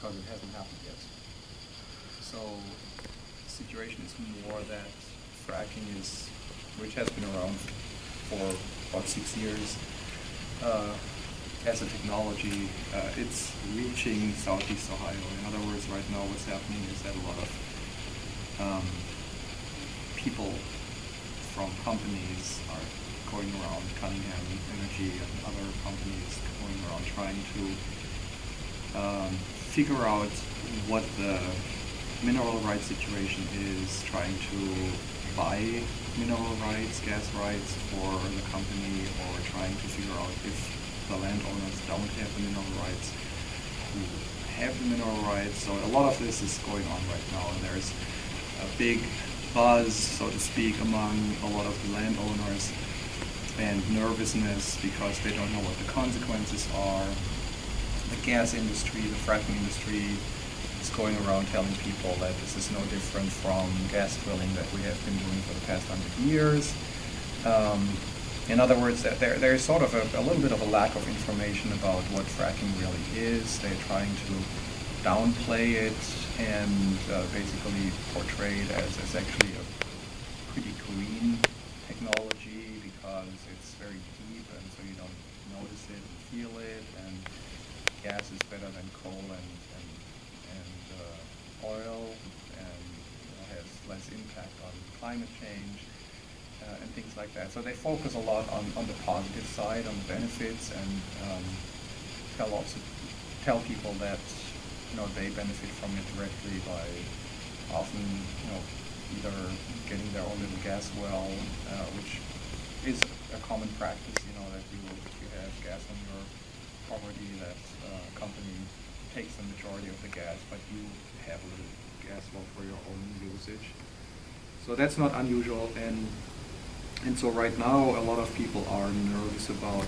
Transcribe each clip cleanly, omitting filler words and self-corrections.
because it hasn't happened yet. So the situation is more that fracking is, which has been around for about 6 years, as a technology, it's reaching Southeast Ohio. In other words, right now what's happening is that a lot of people from companies are going around, Cunningham Energy and other companies going around trying to figure out what the mineral rights situation is, trying to buy mineral rights, gas rights for the company, or trying to figure out if the landowners don't have the mineral rights, who have the mineral rights. So a lot of this is going on right now, and there's a big buzz, so to speak, among a lot of the landowners, and nervousness because they don't know what the consequences are. The gas industry, the fracking industry, is going around telling people that this is no different from gas drilling that we have been doing for the past 100 years. In other words, there's sort of a little bit of a lack of information about what fracking really is. They're trying to downplay it and basically portray it as actually a pretty green technology because it's very deep and so you don't notice it and feel it, and gas is better than coal and oil, and has less impact on climate change and things like that. So they focus a lot on the positive side, on the benefits, and tell people that they benefit from it directly by often either getting their own little gas well, which is a common practice. That if you have gas on your property, that company takes the majority of the gas, but you have a little gas well for your own usage. So that's not unusual, and so right now a lot of people are nervous about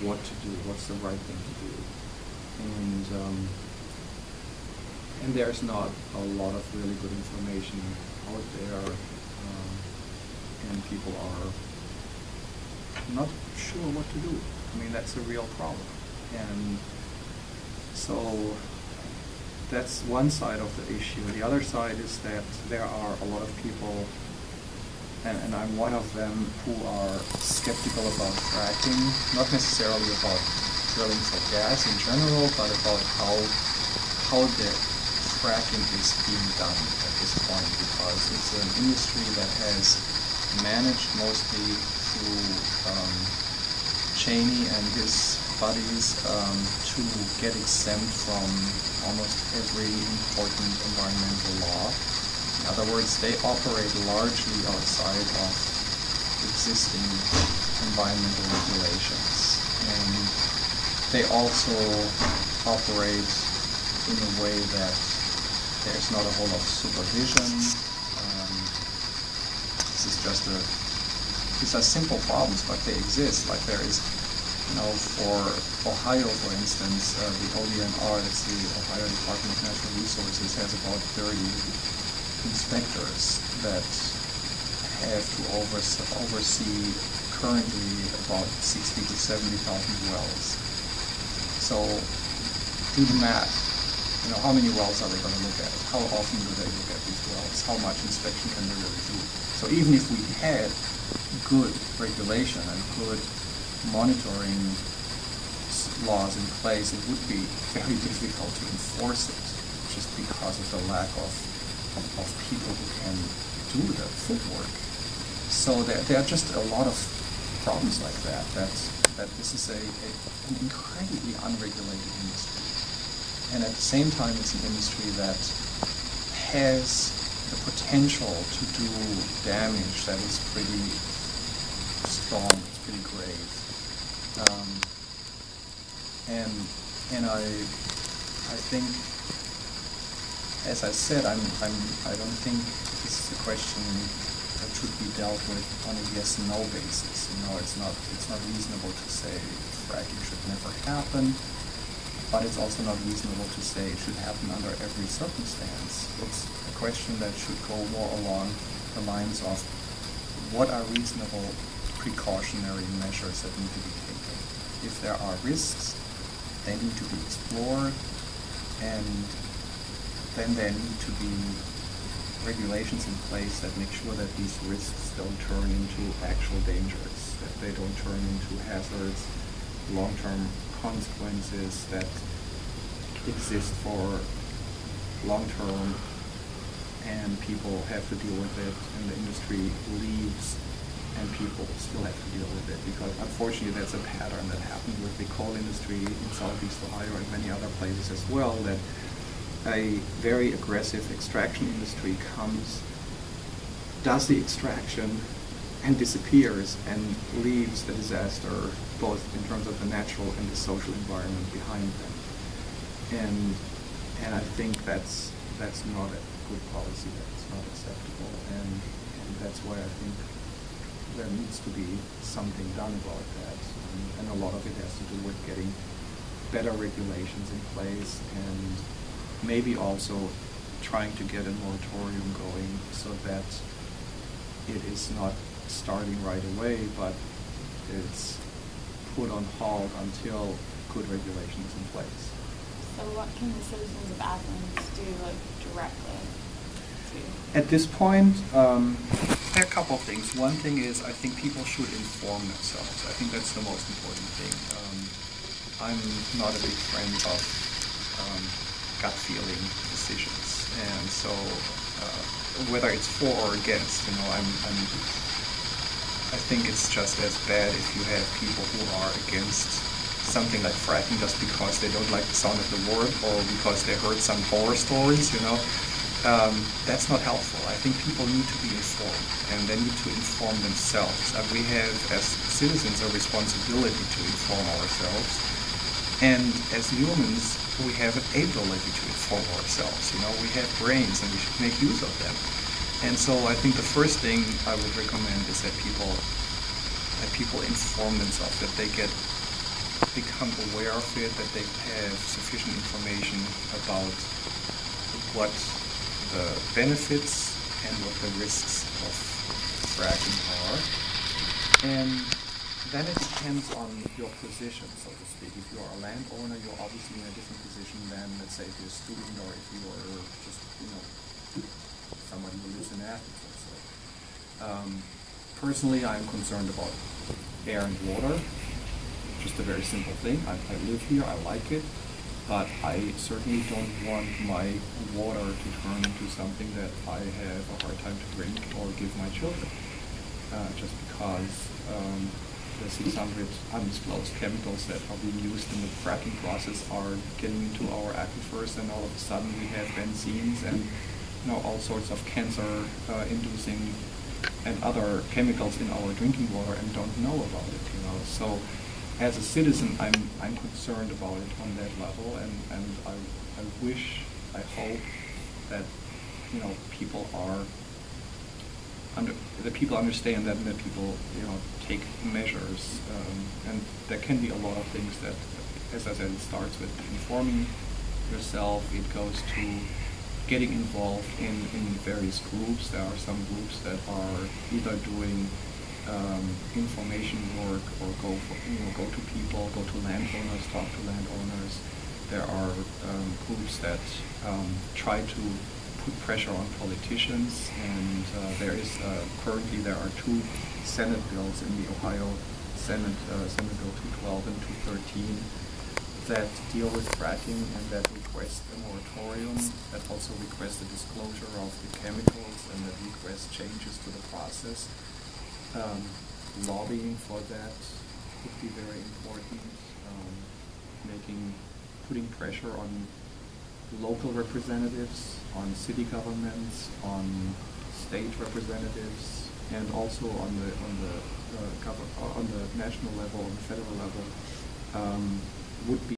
what to do, what's the right thing to do, and there's not a lot of really good information out there, and people are not sure what to do. I mean, that's a real problem, and so that's one side of the issue. The other side is that there are a lot of people, and I'm one of them, who are skeptical about fracking, not necessarily about drilling for gas in general, but about how the fracking is being done at this point, because it's an industry that has managed mostly through Cheney and his buddies to get exempt from almost every important environmental law. In other words, they operate largely outside of existing environmental regulations, and they also operate in a way that there's not a whole lot of supervision. These are simple problems, but they exist. Like there is, for Ohio, for instance, the ODNR, that's the Ohio Department of Natural Resources, has about 30 inspectors that have to oversee currently about 60 to 70,000 wells. So do the math. How many wells are they going to look at? How often do they look at these wells? How much inspection can they really do? So even if we had good regulation and good monitoring laws in place, it would be very difficult to enforce it, just because of the lack of people who can do the footwork. So there are just a lot of problems like that this is an incredibly unregulated industry. And at the same time, it's an industry that has the potential to do damage that is pretty strong, it's pretty grave. And I think, as I said, I don't think this is a question that should be dealt with on a yes/no basis. It's not reasonable to say fracking should never happen, but it's also not reasonable to say it should happen under every circumstance. It's a question that should go more along the lines of what are reasonable precautionary measures that need to be taken. If there are risks, they need to be explored And then there need to be regulations in place that make sure that these risks don't turn into actual dangers, that they don't turn into hazards, long-term consequences that exist for long-term, and people have to deal with it, and the industry leaves, and people still have to deal with it, because unfortunately that's a pattern that happened with the coal industry in Southeast Ohio and many other places as well, that a very aggressive extraction industry comes, does the extraction, and disappears and leaves the disaster, both in terms of the natural and the social environment behind them. And I think that's not a good policy, that's not acceptable, and that's why I think there needs to be something done about that. And a lot of it has to do with getting better regulations in place, and maybe also trying to get a moratorium going so that it is not starting right away, but it's put on hold until good regulation is in place. So what can the citizens of Athens do, like, directly to? At this point, there are a couple of things. One thing is, I think people should inform themselves. I think that's the most important thing. I'm not a big friend of gut feeling decisions, and so whether it's for or against, I think it's just as bad if you have people who are against something like fracking just because they don't like the sound of the word or because they heard some horror stories, that's not helpful. I think people need to be informed, and they need to inform themselves. And we have, as citizens, a responsibility to inform ourselves. And as humans, we have an ability to inform ourselves. We have brains, and we should make use of them. And so I think the first thing I would recommend is that people inform themselves, that they become aware of it, that they have sufficient information about what the benefits and what the risks of fracking are. And then it depends on your position, so to speak. If you're a landowner, you're obviously in a different position than, let's say, if you're a student or if you're just, somebody who lives in Athens, let's say. Personally, I'm concerned about air and water. Just a very simple thing. I live here, I like it, but I certainly don't want my water to turn into something that I have a hard time to drink or give my children. Just because the 600 undisclosed chemicals that are being used in the fracking process are getting into our aquifers, and all of a sudden we have benzenes and all sorts of cancer-inducing and other chemicals in our drinking water and don't know about it. So as a citizen, I'm concerned about it on that level, and I wish, I hope that people understand that, and that people take measures, and there can be a lot of things that, as I said, it starts with informing yourself. It goes to getting involved in various groups. There are some groups that are either doing information work or go to people, go to landowners, talk to landowners. There are groups that try to put pressure on politicians, and currently there are two Senate bills in the Ohio Senate, Senate Bill 212 and 213, that deal with fracking and that request a moratorium, that also request a disclosure of the chemicals, and that request changes to the process. Lobbying for that would be very important. Putting pressure on local representatives, on city governments, on state representatives, and also on the national level, on the federal level, would be